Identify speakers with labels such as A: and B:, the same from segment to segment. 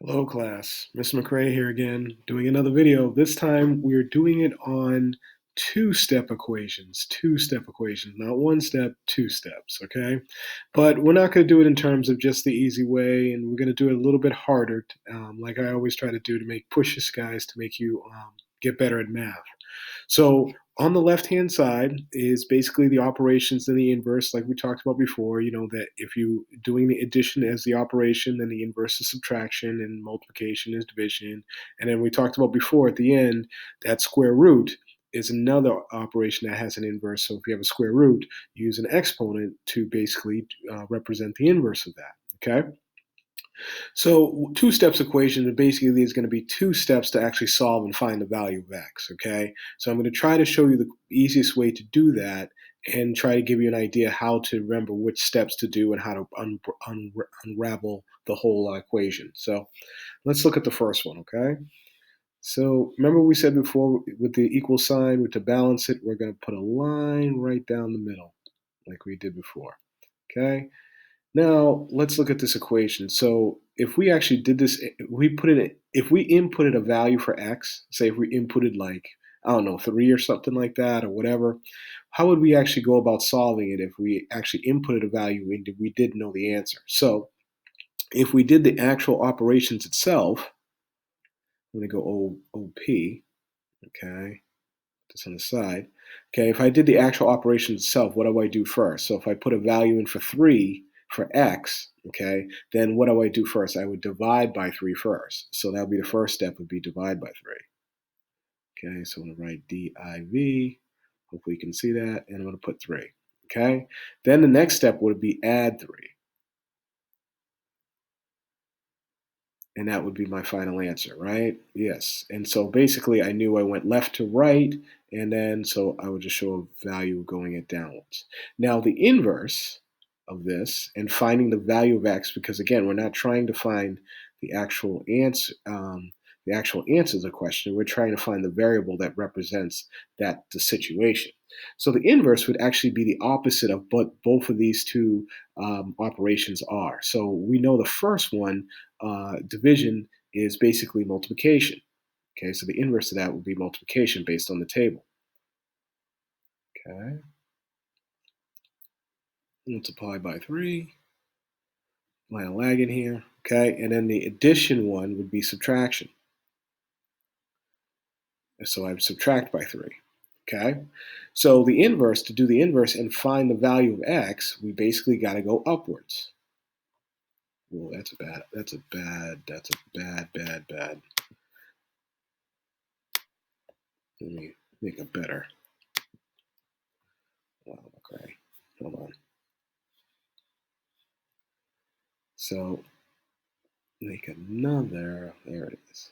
A: Hello class, Mr. McRae here again, doing another video. This time we're doing it on two-step equations, not one step, two steps, okay? But we're not going to do it in terms of just the easy way, and we're going to do it a little bit harder, like I always try to do to push this guys to make you get better at math. So on the left-hand side is basically the operations and the inverse, like we talked about before. You know that if you doing the addition as the operation, then the inverse is subtraction, and multiplication is division. And then we talked about before at the end that square root is another operation that has an inverse. So if you have a square root, you use an exponent to basically represent the inverse of that. Okay. So two steps equation basically is going to be two steps to actually solve and find the value of x, okay? So I'm going to try to show you the easiest way to do that and try to give you an idea how to remember which steps to do and how to unravel the whole equation. So let's look at the first one, okay? So remember we said before with the equal sign, to balance it, we're going to put a line right down the middle like we did before, okay? Now let's look at this equation. So if we actually did this, if we inputted a value for x, say if we inputted like, I don't know, 3 or something like that or whatever, how would we actually go about solving it if we actually inputted a value and we did know the answer? So if we did the actual operations itself, I'm going to go OP, okay, this on the side. Okay, if I did the actual operation itself, what do I do first? So if I put a value in for 3 for x, okay, then what do I do first? I would divide by 3 first. So that would be the first step, would be divide by 3. Okay, so I'm going to write div. Hopefully you can see that. And I'm going to put 3. Okay, then the next step would be add 3. And that would be my final answer, right? Yes. And so basically I knew I went left to right, and then so I would just show a value going it downwards. Now the inverse of this and finding the value of x, because again, we're not trying to find the actual answer, of the question. We're trying to find the variable that represents the situation. So the inverse would actually be the opposite of what both of these two operations are. So we know the first one, division, is basically multiplication. Okay, so the inverse of that would be multiplication based on the table. Okay, multiply by 3. Line of lag in here. Okay, and then the addition one would be subtraction. So I would subtract by 3. Okay, so the inverse, to do the inverse and find the value of x, we basically got to go upwards. Well, that's a bad. Let me make it better. Wow, okay, hold on. So make another, there it is.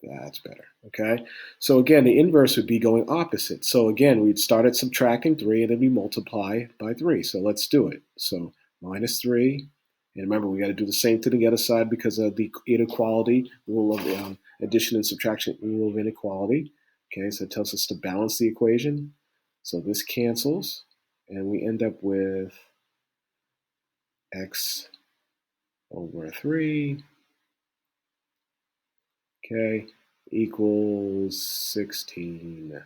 A: That's better, okay? So again, the inverse would be going opposite. So again, we'd start at subtracting 3 and then we multiply by 3. So let's do it. So minus 3, and remember we got to do the same to the other side because of the inequality, rule of addition and subtraction, rule of inequality. Okay, so it tells us to balance the equation. So this cancels, and we end up with x over 3, okay, equals 16.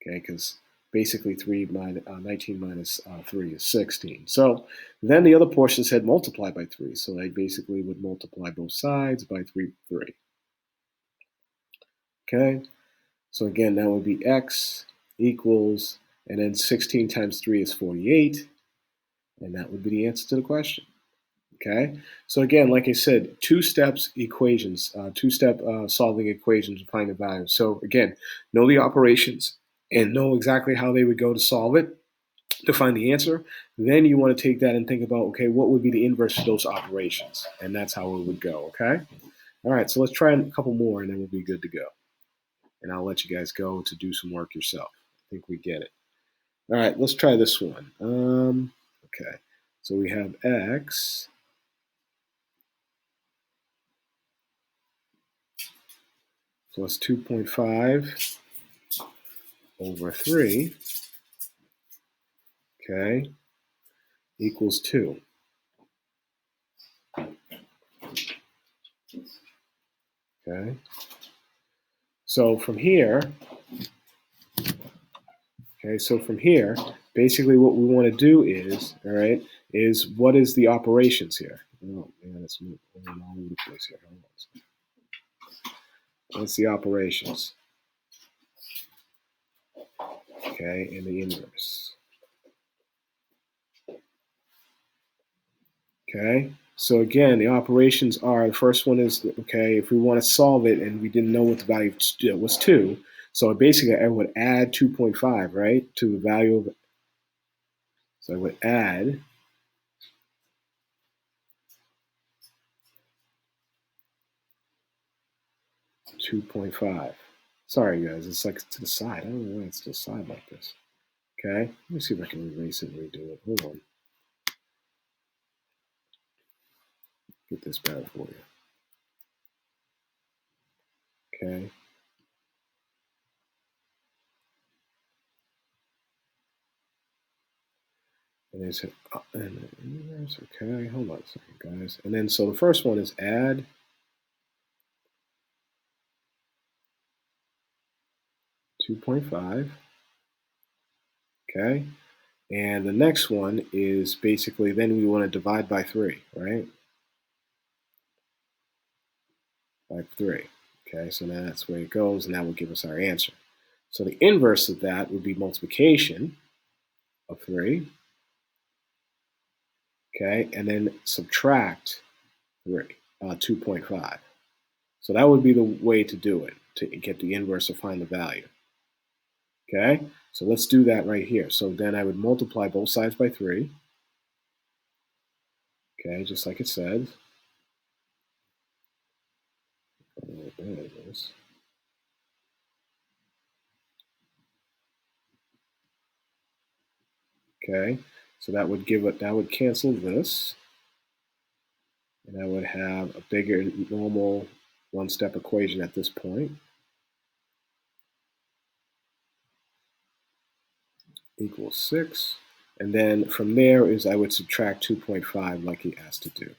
A: Okay, because basically 19 minus 3 is 16. So then the other portion said multiply by 3. So I basically would multiply both sides by 3. Okay, so again, that would be x equals, and then 16 times 3 is 48. And that would be the answer to the question. Okay, so again, like I said, two-step solving equations to find the value. So again, know the operations and know exactly how they would go to solve it, to find the answer. Then you want to take that and think about, okay, what would be the inverse of those operations? And that's how it would go, okay? All right, so let's try a couple more and then we'll be good to go. And I'll let you guys go to do some work yourself. I think we get it. All right, let's try this one. Okay, so we have x plus 2.5 over 3, okay, equals 2. Okay. So from here, basically what we want to do is, all right, is what is the operations here? Oh man, it's moving all over the place here. Hold on. What's the operations? Okay, in the inverse. Okay, so again, the operations are, the first one is, okay, if we want to solve it and we didn't know what the value was 2, so basically I would add 2.5, right, to the value of, so I would add 2.5. Sorry guys, it's like to the side. I don't know why it's to the side like this. Okay, let me see if I can erase it and redo it. Hold on. Get this better for you. Okay. And it's okay. Hold on a second, guys. And then so the first one is add 2.5. Okay. And the next one is basically then we want to divide by 3, right? By 3. Okay, so now that's where it goes, and that will give us our answer. So the inverse of that would be multiplication of 3. Okay, and then subtract 2.5. So that would be the way to do it, to get the inverse or find the value. Okay, so let's do that right here. So then I would multiply both sides by 3. Okay, just like it says. There it is. Okay, so that would cancel this, and I would have a bigger normal one-step equation at this point. Equals 6. And then from there is I would subtract 2.5 like he asked to do.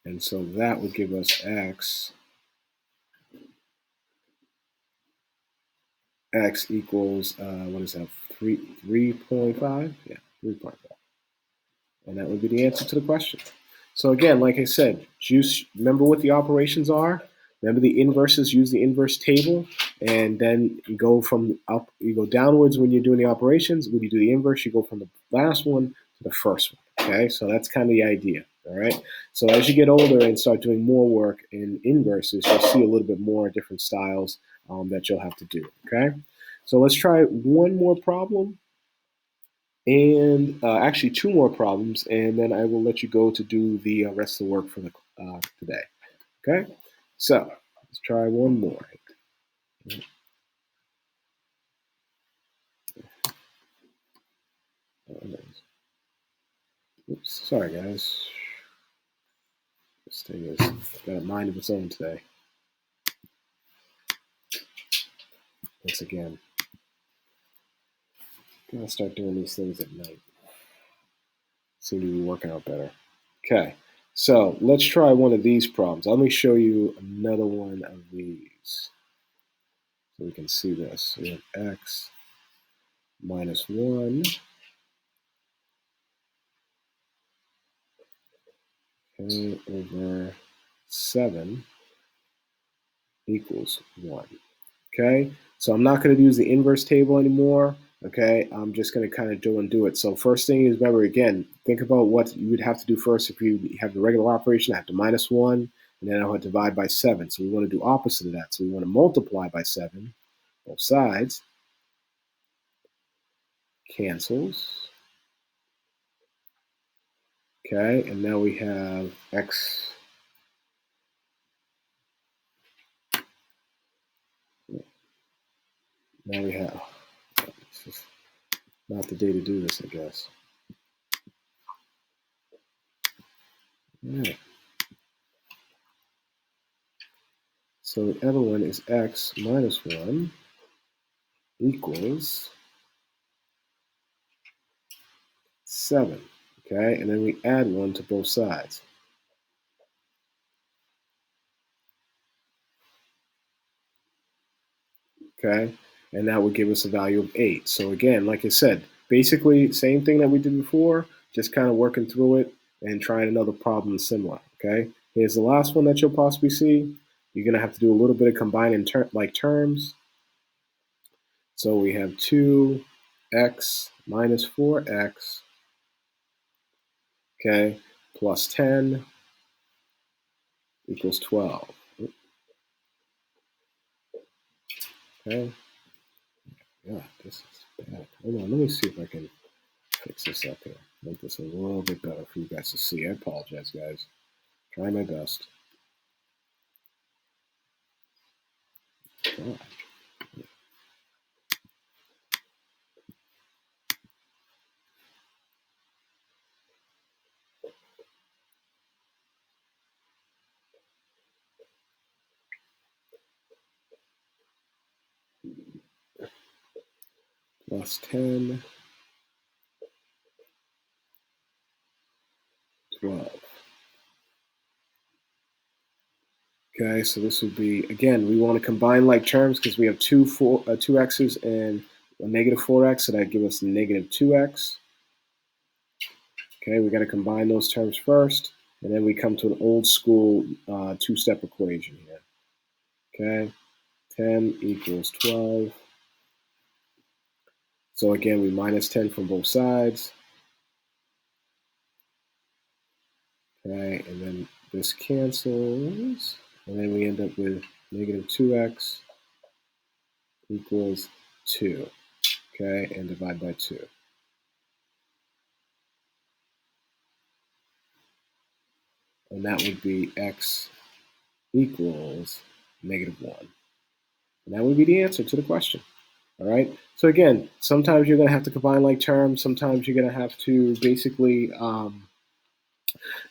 A: And so that would give us x equals, what is that, 3.5? Yeah, 3.5. And that would be the answer to the question. So again, like I said, remember what the operations are. Remember the inverses, use the inverse table, and then you go from up, you go downwards when you're doing the operations. When you do the inverse, you go from the last one to the first one. Okay, so that's kind of the idea. All right. So as you get older and start doing more work in inverses, you'll see a little bit more different styles that you'll have to do. Okay. So let's try one more problem, and actually 2 more problems, and then I will let you go to do the rest of the work for the today. Okay, so let's try one more. Oops, sorry guys. This thing has got a mind of its own today. Once again, gotta start doing these things at night. Seem to be working out better. Okay, so let's try one of these problems. Let me show you another one of these so we can see this. We have x minus 1 over 7 equals 1. Okay, so I'm not going to use the inverse table anymore. Okay, I'm just going to kind of do it. So first thing is, remember again, think about what you would have to do first. If you have the regular operation, I have to minus 1, and then I want to divide by 7. So we want to do opposite of that. So we want to multiply by 7, both sides. Cancels. Okay, and now we have x. Now we have, it's just not the day to do this, I guess. All right. So the other one is x minus 1 equals 7. Okay, and then we add 1 to both sides. Okay, and that would give us a value of 8. So again, like I said, basically same thing that we did before, just kind of working through it and trying another problem similar. Okay, here's the last one that you'll possibly see. You're gonna have to do a little bit of combining terms. So we have 2x minus 4x, okay, plus 10 equals 12. Okay, yeah, this is bad. Hold on, let me see if I can fix this up here. Make this a little bit better for you guys to see. I apologize, guys. Try my best. Oh, plus 10, 12. Okay, so this would be, again, we want to combine like terms because we have two x's and a negative 4x, so that give us negative 2x. Okay, we got to combine those terms first, and then we come to an old school two-step equation here. Okay, 10 equals 12. So again, we minus 10 from both sides. Okay, and then this cancels, and then we end up with negative 2x equals 2. Okay, and divide by 2. And that would be x equals negative 1. And that would be the answer to the question. All right. So again, sometimes you're going to have to combine like terms. Sometimes you're going to have to basically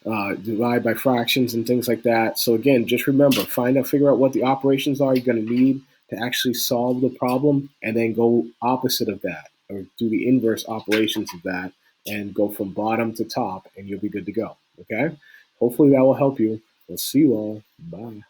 A: divide by fractions and things like that. So again, just remember, figure out what the operations are you're going to need to actually solve the problem, and then go opposite of that, or do the inverse operations of that, and go from bottom to top, and you'll be good to go. Okay. Hopefully that will help you. We'll see you all. Bye.